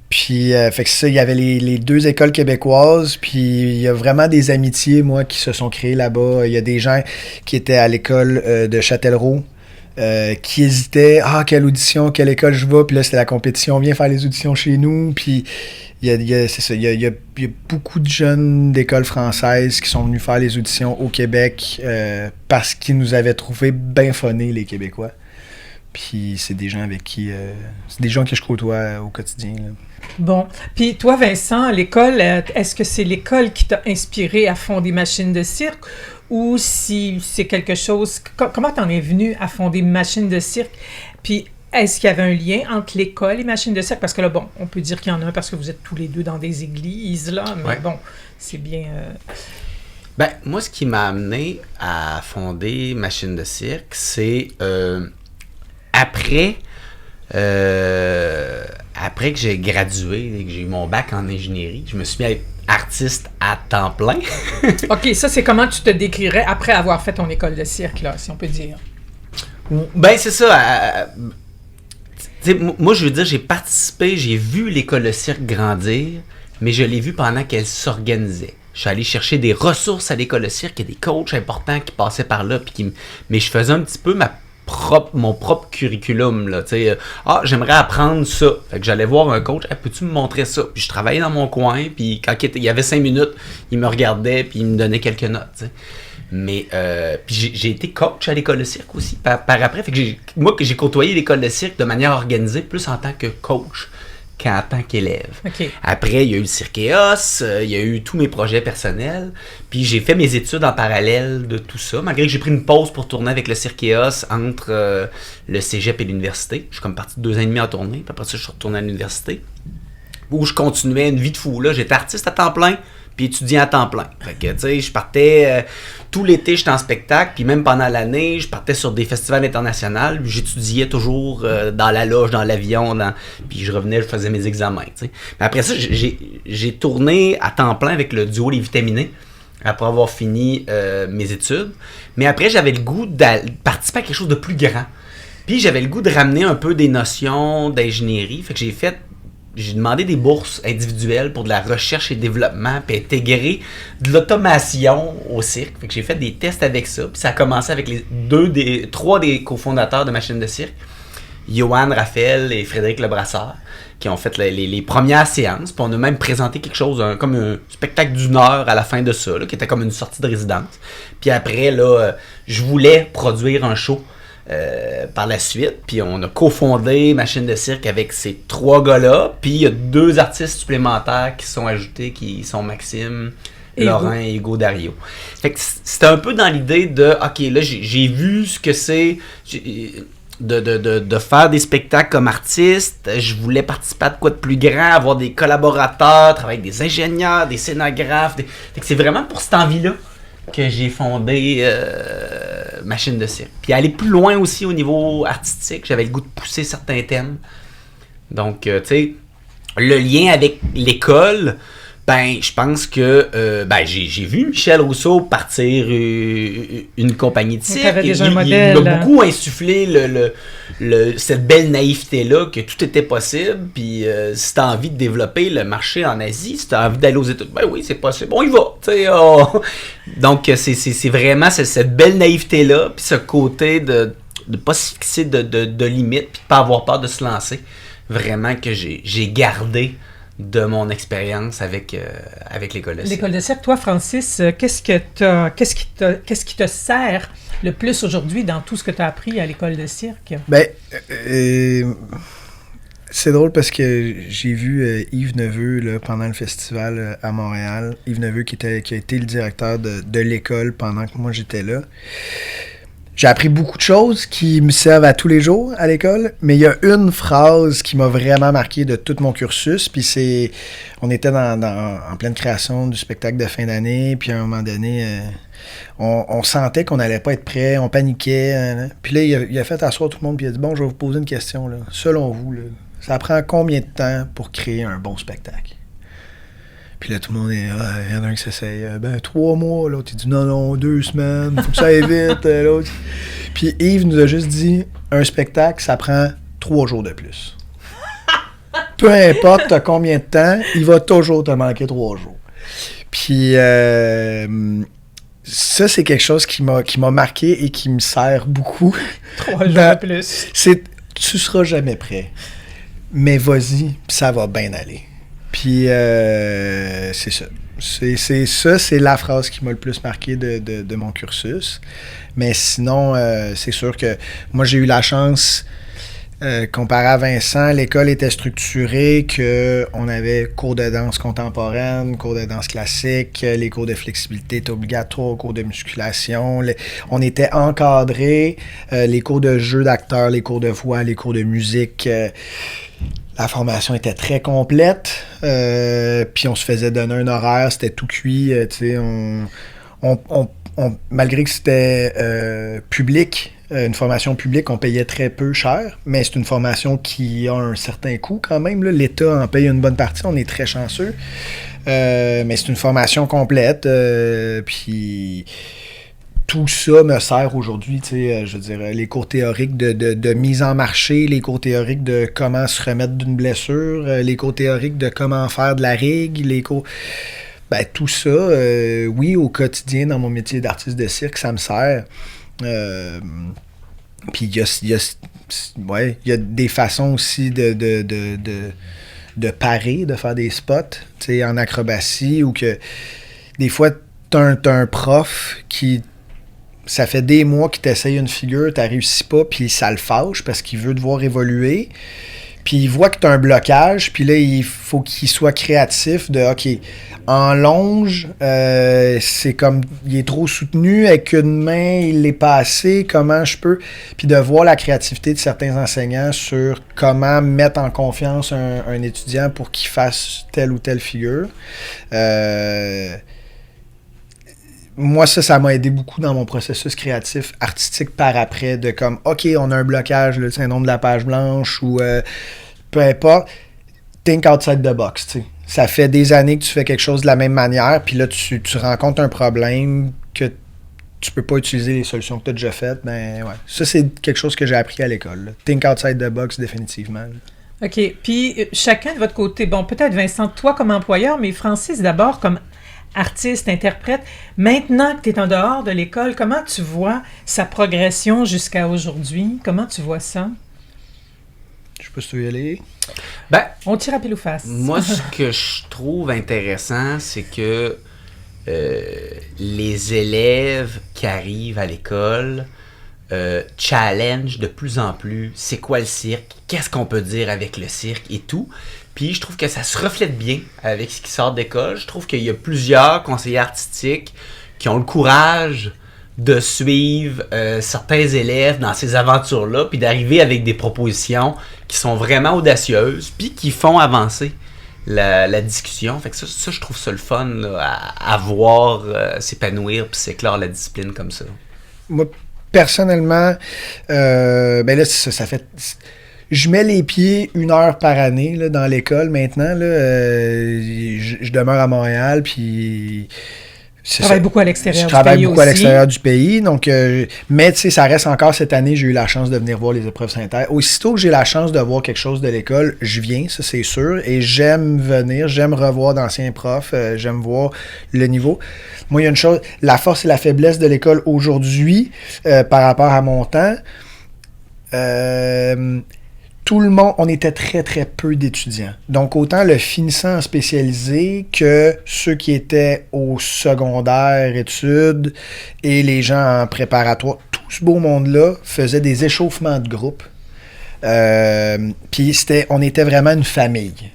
Puis, fait que ça, il y avait les deux écoles québécoises, puis il y a vraiment des amitiés, moi, qui se sont créées là-bas. Il y a des gens qui étaient à l'école de Châtellerault, qui hésitaient, quelle audition, quelle école je vais, puis là, c'était la compétition, viens faire les auditions chez nous, puis c'est ça, il y a beaucoup de jeunes d'écoles françaises qui sont venus faire les auditions au Québec parce qu'ils nous avaient trouvé bien phonés, les Québécois. Puis c'est des gens avec qui... c'est des gens que je côtoie au quotidien, là. Bon. Puis toi, Vincent, l'école, est-ce que c'est l'école qui t'a inspiré à fonder Machine de cirque ou si c'est quelque chose... Comment t'en es venu à fonder Machine de cirque? Puis est-ce qu'il y avait un lien entre l'école et Machine de cirque? Parce que là, bon, on peut dire qu'il y en a un parce que vous êtes tous les deux dans des églises, là, mais bon, c'est bien... Ben, moi, ce qui m'a amené à fonder Machine de cirque, c'est après que j'ai gradué et que j'ai eu mon bac en ingénierie, je me suis mis à être artiste à temps plein. OK, ça, c'est comment tu te décrirais après avoir fait ton école de cirque, là, si on peut dire? Ben, c'est ça. Moi, je veux dire, j'ai participé, j'ai vu l'école de cirque grandir, mais je l'ai vu pendant qu'elle s'organisait. Je suis allé chercher des ressources à l'école de cirque, il y a des coachs importants qui passaient par là, mais je faisais un petit peu mon propre curriculum, là, j'aimerais apprendre ça. Fait que j'allais voir un coach, peux-tu me montrer ça? Puis je travaillais dans mon coin, puis quand il y avait 5 minutes, il me regardait, puis il me donnait quelques notes, t'sais. Mais, puis j'ai été coach à l'école de cirque aussi, par après. Fait que j'ai côtoyé l'école de cirque de manière organisée, plus en tant que coach qu'en tant qu'élève. Okay. Après, il y a eu le Cirqueos, il y a eu tous mes projets personnels, puis j'ai fait mes études en parallèle de tout ça, malgré que j'ai pris une pause pour tourner avec le Cirqueos entre le cégep et l'université. Je suis comme parti 2 ans et demi en tournée, puis après ça, je suis retourné à l'université, où je continuais une vie de fou. Là, j'étais artiste à temps plein, puis étudiant à temps plein. Fait que, tu sais, je partais tout l'été, j'étais en spectacle, puis même pendant l'année, je partais sur des festivals internationaux, puis j'étudiais toujours dans la loge, dans l'avion, puis je revenais, je faisais mes examens, tu sais. Mais après ça, j'ai tourné à temps plein avec le duo Les Vitaminés, après avoir fini mes études. Mais après, j'avais le goût de participer à quelque chose de plus grand. Puis j'avais le goût de ramener un peu des notions d'ingénierie, fait que j'ai demandé des bourses individuelles pour de la recherche et développement, puis intégrer de l'automation au cirque. Fait que j'ai fait des tests avec ça, puis ça a commencé avec trois des cofondateurs de Machine de cirque, Johan, Raphaël et Frédéric Lebrasseur, qui ont fait les premières séances. Puis on a même présenté quelque chose, comme un spectacle d'1 heure à la fin de ça, là, qui était comme une sortie de résidence. Puis après, là, je voulais produire un show par la suite, puis on a cofondé Machine de cirque avec ces 3 gars-là, puis il y a 2 artistes supplémentaires qui sont ajoutés, qui sont Maxime, Laurent et Hugo Dario. Fait que c'était un peu dans l'idée de, OK, là, j'ai vu ce que c'est de faire des spectacles comme artiste, je voulais participer à de quoi de plus grand, avoir des collaborateurs, travailler avec des ingénieurs, des scénographes, fait que c'est vraiment pour cette envie-là que j'ai fondé Machine de cirque. Puis aller plus loin aussi au niveau artistique, j'avais le goût de pousser certains thèmes. Donc, tu sais, le lien avec l'école, ben, je pense que j'ai vu Michel Rousseau partir une compagnie de cirque. Il m'a beaucoup insufflé cette belle naïveté-là, que tout était possible. Puis si tu as envie de développer le marché en Asie, si tu as envie d'aller aux États-Unis, ben oui, c'est possible. On y va. Donc, c'est vraiment cette belle naïveté-là, puis ce côté de ne pas se fixer de limites, puis de ne pas avoir peur de se lancer. Vraiment que j'ai gardé de mon expérience avec l'école de cirque. L'école de cirque, toi, Francis, qu'est-ce qui te sert le plus aujourd'hui dans tout ce que tu as appris à l'école de cirque? Ben, c'est drôle parce que j'ai vu Yves Neveu là, pendant le festival à Montréal. Yves Neveu qui a été le directeur de l'école pendant que moi j'étais là. J'ai appris beaucoup de choses qui me servent à tous les jours à l'école, mais il y a une phrase qui m'a vraiment marqué de tout mon cursus, puis c'est... On était en pleine création du spectacle de fin d'année, puis à un moment donné, on sentait qu'on n'allait pas être prêt, on paniquait. Puis là, il a fait asseoir tout le monde, puis il a dit « Bon, je vais vous poser une question. Là. Selon vous, là, ça prend combien de temps pour créer un bon spectacle? » Puis là, tout le monde est, il y en a un qui s'essaye, 3 mois, l'autre, il dit, non, 2 semaines, faut que ça aille vite, l'autre. Puis Yves nous a juste dit, un spectacle, ça prend 3 jours de plus. Peu importe t'as combien de temps, il va toujours te manquer 3 jours. Puis ça, c'est quelque chose qui m'a marqué et qui me sert beaucoup. 3 jours de plus. Tu seras jamais prêt, mais vas-y, puis ça va bien aller. Puis c'est ça. C'est la phrase qui m'a le plus marqué de mon cursus. Mais sinon, c'est sûr que moi, j'ai eu la chance, comparé à Vincent, l'école était structurée, qu'on avait cours de danse contemporaine, cours de danse classique, les cours de flexibilité étaient obligatoires, cours de musculation. On était encadrés, les cours de jeu d'acteur, les cours de voix, les cours de musique. La formation était très complète, puis on se faisait donner un horaire, c'était tout cuit, tu sais, malgré que c'était public, une formation publique, on payait très peu cher, mais c'est une formation qui a un certain coût quand même, là. L'État en paye une bonne partie, on est très chanceux, mais c'est une formation complète, puis tout ça me sert aujourd'hui, tu sais, je veux dire, les cours théoriques de mise en marché, les cours théoriques de comment se remettre d'une blessure, les cours théoriques de comment faire de la rigue, les cours... Ben, tout ça, oui, au quotidien, dans mon métier d'artiste de cirque, ça me sert. Puis il y a des façons aussi de parer, de faire des spots, tu sais, en acrobatie, ou que des fois, t'as un prof qui... Ça fait des mois qu'il t'essaye une figure, t'as réussi pas, puis ça le fâche parce qu'il veut te voir évoluer. Puis il voit que t'as un blocage, puis là, il faut qu'il soit créatif de, OK, en longe, c'est comme, il est trop soutenu, avec une main, il l'est pas assez, comment je peux... Puis de voir la créativité de certains enseignants sur comment mettre en confiance un étudiant pour qu'il fasse telle ou telle figure. Moi, ça m'a aidé beaucoup dans mon processus créatif, artistique par après, de comme, OK, on a un blocage, le syndrome de la page blanche, ou peu importe, think outside the box, tu sais. Ça fait des années que tu fais quelque chose de la même manière, puis là, tu rencontres un problème que tu peux pas utiliser les solutions que tu as déjà faites, ben ouais. Ça, c'est quelque chose que j'ai appris à l'école, là. Think outside the box, définitivement. Là. OK. Puis, chacun de votre côté, bon, peut-être Vincent, toi comme employeur, mais Francis d'abord comme artiste, interprète. Maintenant que tu es en dehors de l'école, comment tu vois sa progression jusqu'à aujourd'hui? Comment tu vois ça? Je sais pas si tu veux y aller. Ben, on tire à pile ou face. Moi, ce que je trouve intéressant, c'est que les élèves qui arrivent à l'école challenge de plus en plus c'est quoi le cirque, qu'est-ce qu'on peut dire avec le cirque et tout. Puis je trouve que ça se reflète bien avec ce qui sort d'école. Je trouve qu'il y a plusieurs conseillers artistiques qui ont le courage de suivre certains élèves dans ces aventures-là, puis d'arriver avec des propositions qui sont vraiment audacieuses, puis qui font avancer la discussion. Fait que ça, je trouve ça le fun là, à voir s'épanouir puis s'éclore la discipline comme ça. Moi, personnellement, ben là, ça fait... Je mets les pieds 1 heure par année là, dans l'école maintenant. Là, je demeure à Montréal, puis... Je travaille beaucoup à l'extérieur du pays. Je travaille beaucoup à l'extérieur du pays. Donc, mais tu sais, ça reste encore cette année, j'ai eu la chance de venir voir les épreuves Saint-Hilaire. Aussitôt que j'ai la chance de voir quelque chose de l'école, je viens, ça c'est sûr. Et j'aime venir, j'aime revoir d'anciens profs, j'aime voir le niveau. Moi, il y a une chose, la force et la faiblesse de l'école aujourd'hui par rapport à mon temps. Tout le monde, on était très, très peu d'étudiants. Donc, autant le finissant spécialisé que ceux qui étaient au secondaire, études, et les gens en préparatoire, tout ce beau monde-là faisait des échauffements de groupe. Puis, on était vraiment une famille.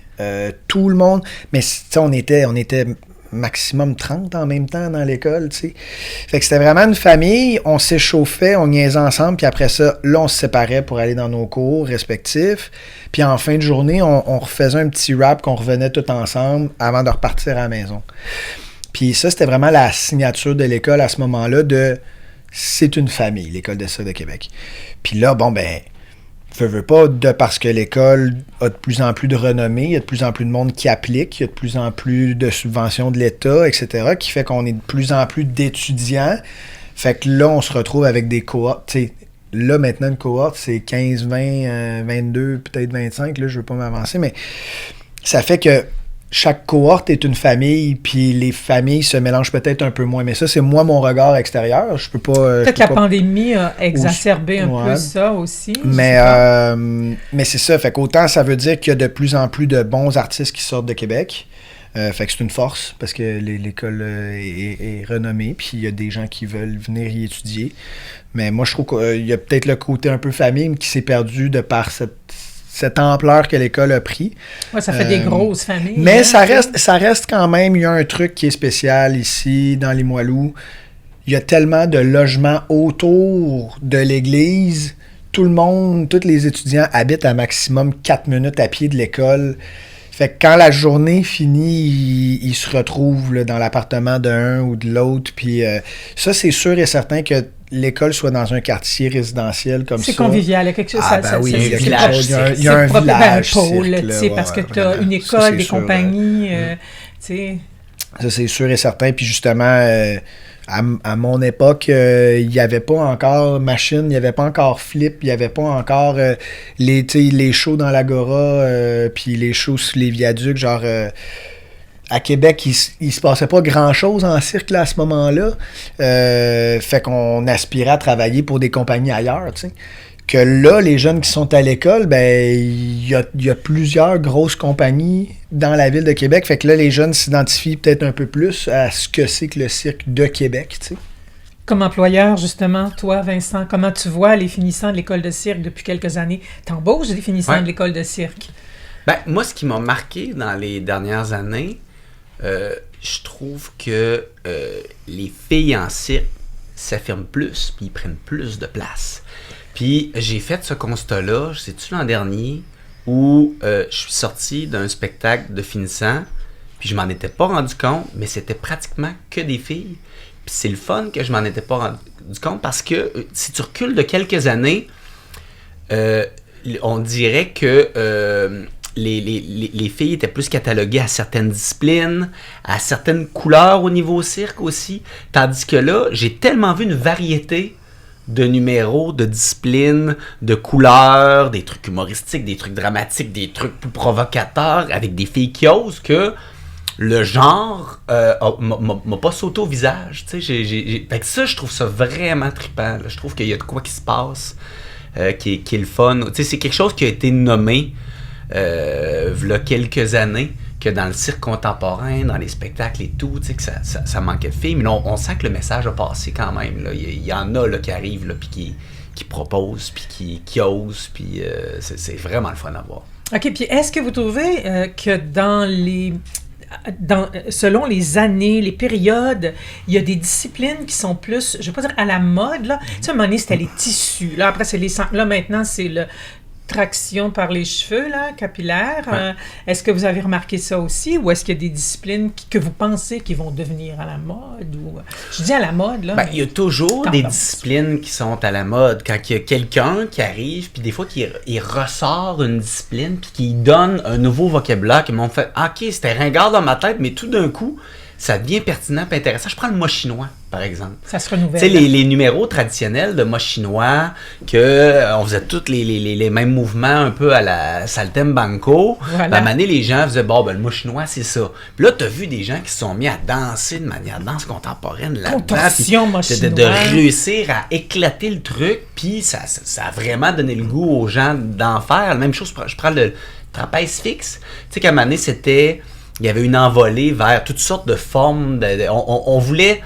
Tout le monde, mais on était maximum 30 en même temps dans l'école, tu sais. Fait que c'était vraiment une famille, on s'échauffait, on niaisait ensemble, puis après ça, là, on se séparait pour aller dans nos cours respectifs. Puis en fin de journée, on refaisait un petit rap qu'on revenait tout ensemble avant de repartir à la maison. Puis ça, c'était vraiment la signature de l'école à ce moment-là de « c'est une famille, l'École de cirque de Québec ». Puis là, bon, ben, veux pas, parce que l'école a de plus en plus de renommée, il y a de plus en plus de monde qui applique, il y a de plus en plus de subventions de l'État, etc., qui fait qu'on est de plus en plus d'étudiants. Fait que là, on se retrouve avec des cohortes. T'sais, là, maintenant, une cohorte, c'est 15, 20, 22, peut-être 25. Là, je veux pas m'avancer, mais ça fait que chaque cohorte est une famille, puis les familles se mélangent peut-être un peu moins. Mais ça, c'est moi, mon regard extérieur. Je peux pas... Peut-être que la pandémie a exacerbé un peu ça aussi. Mais c'est ça. Fait qu'autant, ça veut dire qu'il y a de plus en plus de bons artistes qui sortent de Québec. Fait que c'est une force, parce que l'école est renommée, puis il y a des gens qui veulent venir y étudier. Mais moi, je trouve qu'il y a peut-être le côté un peu famille qui s'est perdu de par cette ampleur que l'école a pris. Ouais, ça fait des grosses familles. Mais hein, ça reste quand même, il y a un truc qui est spécial ici, dans Limoilou. Il y a tellement de logements autour de l'église. Tout le monde, tous les étudiants habitent à maximum 4 minutes à pied de l'école. Fait que quand la journée finit, ils se retrouvent là, dans l'appartement d'un ou de l'autre. Puis ça, c'est sûr et certain que l'école soit dans un quartier résidentiel comme ça. C'est convivial, il y a quelque chose... oui, il y a un village cirque, parce que tu as une école, des compagnies, tu sais... Ça, c'est sûr et certain. Puis justement, à mon époque, il n'y avait pas encore Machine, il n'y avait pas encore Flip, il n'y avait pas encore les shows dans l'Agora, puis les shows sur les viaducs, genre... à Québec, il se passait pas grand-chose en cirque là, à ce moment-là. Fait qu'on aspirait à travailler pour des compagnies ailleurs, tu sais. Que là, les jeunes qui sont à l'école, ben il y a plusieurs grosses compagnies dans la ville de Québec. Fait que là, les jeunes s'identifient peut-être un peu plus à ce que c'est que le cirque de Québec, tu sais. Comme employeur, justement, toi, Vincent, comment tu vois les finissants de l'école de cirque depuis quelques années? T'embauches des finissants de l'école de cirque? Ben, moi, ce qui m'a marqué dans les dernières années, je trouve que les filles en cirque s'affirment plus, puis ils prennent plus de place. Puis j'ai fait ce constat-là, sais-tu, l'an dernier, où je suis sorti d'un spectacle de finissant, puis je m'en étais pas rendu compte, mais c'était pratiquement que des filles. Puis c'est le fun que je m'en étais pas rendu compte, parce que si tu recules de quelques années, on dirait que... Les filles étaient plus cataloguées à certaines disciplines, à certaines couleurs au niveau cirque aussi. Tandis que là, j'ai tellement vu une variété de numéros, de disciplines, de couleurs, des trucs humoristiques, des trucs dramatiques, des trucs plus provocateurs, avec des filles qui osent, que le genre m'a pas sauté au visage. Fait que ça, je trouve ça vraiment trippant. Là. Je trouve qu'il y a de quoi qui se passe, qui est le fun. T'sais, c'est quelque chose qui a été nommé v'là quelques années, que dans le cirque contemporain, dans les spectacles et tout, que ça manquait de filles. Mais là, on sent que le message a passé quand même. Il y en a là, qui arrivent, là, puis qui proposent, puis qui osent, puis c'est vraiment le fun à voir. OK, puis est-ce que vous trouvez que selon les années, les périodes, il y a des disciplines qui sont plus, je ne vais pas dire à la mode, là. Tu sais, à un moment donné, c'était les tissus. Là, après, là, maintenant, c'est le... traction par les cheveux, là, capillaire. Ouais. Est-ce que vous avez remarqué ça aussi, ou est-ce qu'il y a des disciplines que vous pensez qui vont devenir à la mode? Ou... Je dis à la mode, là. Il y a toujours des disciplines qui sont à la mode. Quand il y a quelqu'un qui arrive, puis des fois il ressort une discipline, puis qui donne un nouveau vocabulaire, qui m'ont fait « OK, c'était ringard dans ma tête, mais tout d'un coup, ça devient pertinent et intéressant. » Je prends le mot chinois, par exemple. Ça se renouvelle. Tu sais, les numéros traditionnels de mot chinois, on faisait tous les mêmes mouvements un peu à la Saltimbanco. Voilà. À un moment donné, les gens faisaient, le mot chinois, c'est ça. Puis là, tu as vu des gens qui se sont mis à danser de manière danse contemporaine là-dedans. Contorsion, mot chinois. De réussir à éclater le truc, puis ça a vraiment donné le goût aux gens d'en faire. La même chose, je prends le trapèze fixe. Tu sais qu'à un moment donné, il y avait une envolée vers toutes sortes de formes. On voulait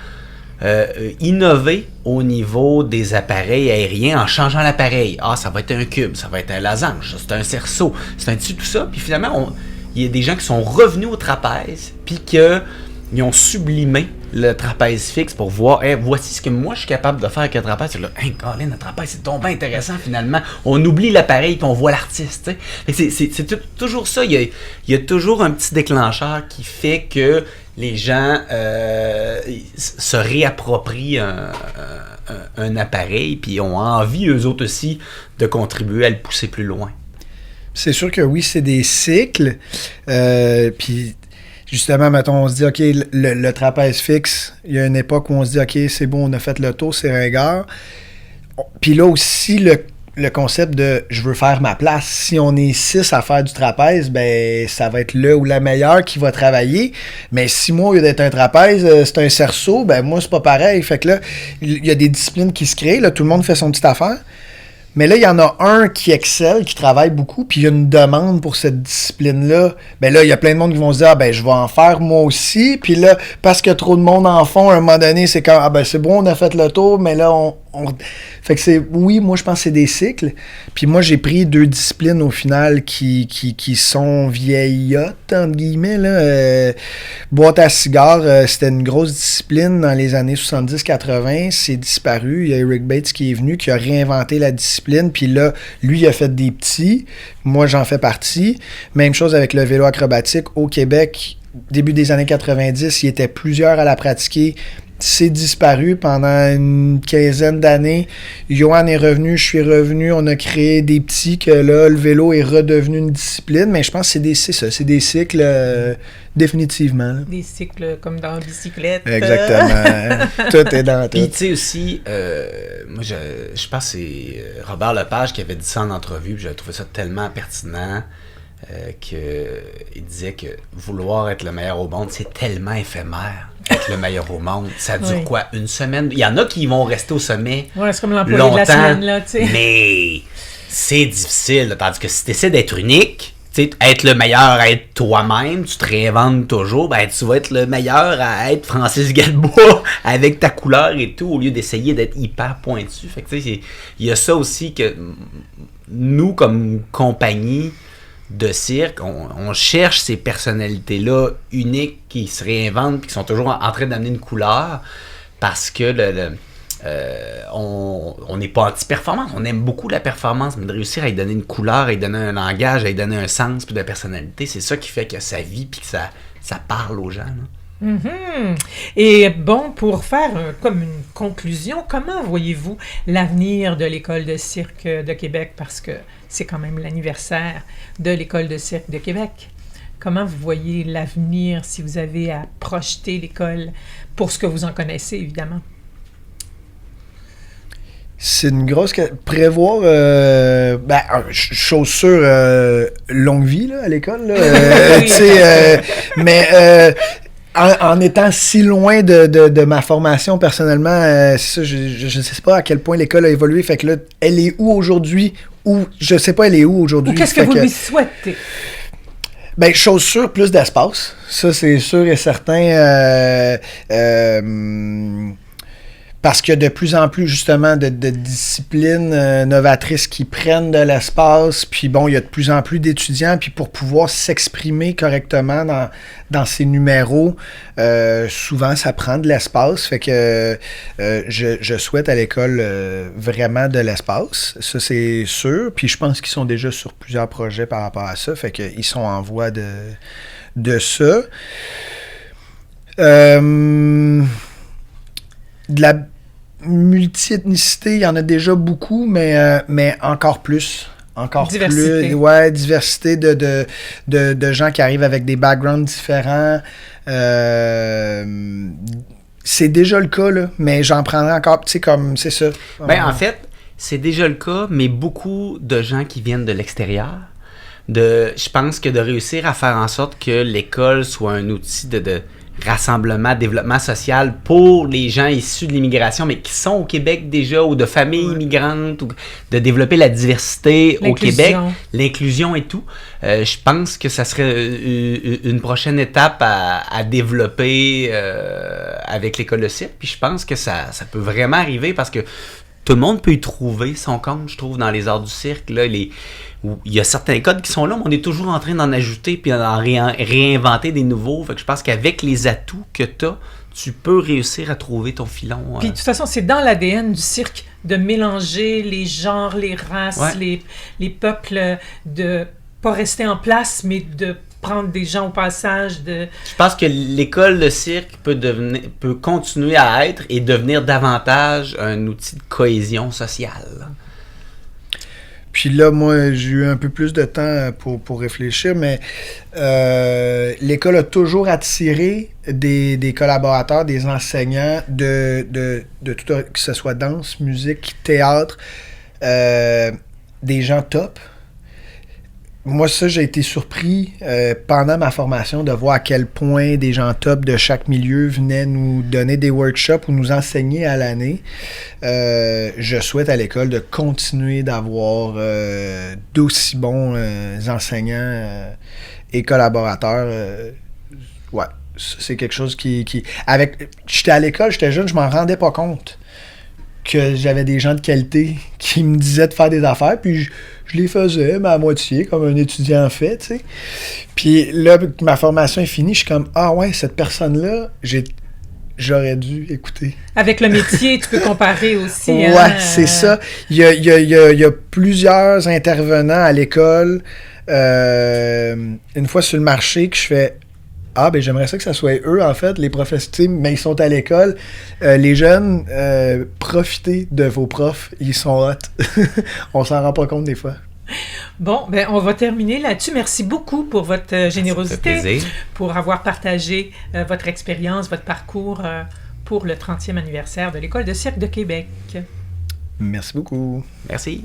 innover au niveau des appareils aériens en changeant l'appareil. Ça va être un cube, ça va être un losange, c'est un cerceau, c'est un dessus, tout ça. Puis finalement, il y a des gens qui sont revenus au trapèze, puis qu'ils ont sublimé le trapèze fixe pour voir, voici ce que moi je suis capable de faire avec un trapèze. C'est là, Colin, le trapèze, c'est tombé intéressant finalement. On oublie l'appareil, puis on voit l'artiste. C'est toujours ça. Il y a toujours un petit déclencheur qui fait que les gens se réapproprient un appareil, puis ont envie, eux autres aussi, de contribuer à le pousser plus loin. C'est sûr que oui, c'est des cycles. Puis justement, mettons, on se dit, OK, le trapèze fixe, il y a une époque où on se dit, OK, c'est bon, on a fait le tour, c'est ringard. Puis là aussi, le concept de je veux faire ma place. Si on est 6 à faire du trapèze, ben ça va être le ou la meilleure qui va travailler. Mais si moi, au lieu d'être un trapèze, c'est un cerceau, ben moi, c'est pas pareil. Fait que là, il y a des disciplines qui se créent. Là, tout le monde fait son petite affaire. Mais là, il y en a un qui excelle, qui travaille beaucoup, puis il y a une demande pour cette discipline-là. Ben là, il y a plein de monde qui vont se dire, ah ben je vais en faire moi aussi. Puis là, parce que trop de monde en font, à un moment donné, c'est comme, ah ben c'est bon, on a fait le tour, mais là, Fait que c'est, oui, moi je pense que c'est des cycles. Puis moi, j'ai pris 2 disciplines au final qui sont vieillottes, entre guillemets, là. Boîte à cigares, c'était une grosse discipline dans les années 70-80. C'est disparu. Il y a Eric Bates qui est venu, qui a réinventé la discipline. Puis là, lui, il a fait des petits. Moi, j'en fais partie. Même chose avec le vélo acrobatique. Au Québec, début des années 90, il y était plusieurs à la pratiquer. C'est disparu pendant une quinzaine d'années. Johan est revenu, je suis revenu, on a créé des petits que là, le vélo est redevenu une discipline, mais je pense que c'est des cycles définitivement. Là. Des cycles comme dans la bicyclette. Exactement. Tout est dans tout. Puis tu sais aussi, moi je pense que c'est Robert Lepage qui avait dit ça en entrevue, puis j'avais trouvé ça tellement pertinent. Qu'il disait que vouloir être le meilleur au monde, c'est tellement éphémère. Être le meilleur au monde, ça dure quoi? Une semaine? Il y en a qui vont rester au sommet ouais, c'est comme l'employé de la semaine, là, tu sais. Mais c'est difficile, là, tandis que si tu essaies d'être unique, être le meilleur à être toi-même, tu te réinventes toujours, ben tu vas être le meilleur à être Francis Gadebois avec ta couleur et tout, au lieu d'essayer d'être hyper pointu. Fait que tu sais, il y a ça aussi que nous, comme compagnie de cirque, on cherche ces personnalités-là uniques qui se réinventent et qui sont toujours en train d'amener une couleur parce que on n'est pas anti-performance, on aime beaucoup la performance, mais de réussir à y donner une couleur, à y donner un langage, à y donner un sens puis de la personnalité, c'est ça qui fait que ça vit puis que ça parle aux gens. Là. Mm-hmm. Et bon, pour faire comme une conclusion, comment voyez-vous l'avenir de l'École de cirque de Québec? Parce que c'est quand même l'anniversaire de l'École de cirque de Québec. Comment vous voyez l'avenir si vous avez à projeter l'école pour ce que vous en connaissez, évidemment? C'est une grosse... Prévoir... chose sûre, longue vie là, à l'école. Là, oui. Mais... En étant si loin de ma formation personnellement, ça, je ne sais pas à quel point l'école a évolué. Fait que là, elle est où aujourd'hui? Ou je sais pas, elle est où aujourd'hui? Ou qu'est-ce que vous lui souhaitez? Ben, chose sûre, plus d'espace. Ça, c'est sûr et certain. Parce qu'il y a de plus en plus, justement, de disciplines novatrices qui prennent de l'espace. Puis bon, il y a de plus en plus d'étudiants. Puis pour pouvoir s'exprimer correctement dans ces numéros, souvent, ça prend de l'espace. Fait que je souhaite à l'école vraiment de l'espace. Ça, c'est sûr. Puis je pense qu'ils sont déjà sur plusieurs projets par rapport à ça. Fait qu'ils sont en voie de ça. De la multi-ethnicité, il y en a déjà beaucoup, mais encore plus. Encore diversité. Plus. Ouais, diversité de gens qui arrivent avec des backgrounds différents. C'est déjà le cas, là, mais j'en prendrai encore, tu sais, comme, c'est ça. Ben, en fait, c'est déjà le cas, mais beaucoup de gens qui viennent de l'extérieur. Je pense que de réussir à faire en sorte que l'école soit un outil de rassemblement, développement social pour les gens issus de l'immigration, mais qui sont au Québec déjà, ou de familles immigrantes, ou de développer la diversité au Québec, l'inclusion et tout. Je pense que ça serait une prochaine étape à développer avec l'école de cirque, puis je pense que ça peut vraiment arriver parce que tout le monde peut y trouver son compte, je trouve, dans les arts du cirque. Là, il y a certains codes qui sont là, mais on est toujours en train d'en ajouter puis d'en réinventer des nouveaux. Fait que je pense qu'avec les atouts que tu as, tu peux réussir à trouver ton filon. Puis de toute façon, c'est dans l'ADN du cirque de mélanger les genres, les races, les peuples, de pas rester en place, mais de prendre des gens au passage de... Je pense que l'école de cirque peut continuer à être et devenir davantage un outil de cohésion sociale. Puis là, moi, j'ai eu un peu plus de temps pour réfléchir, mais l'école a toujours attiré des collaborateurs, des enseignants de tout, que ce soit danse, musique, théâtre, des gens top. Moi, ça, j'ai été surpris pendant ma formation de voir à quel point des gens top de chaque milieu venaient nous donner des workshops ou nous enseigner à l'année. Je souhaite à l'école de continuer d'avoir d'aussi bons enseignants et collaborateurs. Ouais, c'est quelque chose qui... J'étais à l'école, j'étais jeune, je m'en rendais pas compte que j'avais des gens de qualité qui me disaient de faire des affaires, puis je les faisais, mais à moitié, comme un étudiant fait, tu sais. Puis là, ma formation est finie, je suis comme, ah ouais, cette personne-là, j'aurais dû écouter. Avec le métier, tu peux comparer aussi. Ouais, c'est ça. Il y a plusieurs intervenants à l'école, une fois sur le marché, que je fais... Ah, ben j'aimerais ça que ça soit eux, en fait, les professeurs, mais ils sont à l'école. Les jeunes, profitez de vos profs, ils sont hot. On s'en rend pas compte des fois. Bon, ben on va terminer là-dessus. Merci beaucoup pour votre générosité, pour avoir partagé votre expérience, votre parcours pour le 30e anniversaire de l'École de cirque de Québec. Merci beaucoup. Merci.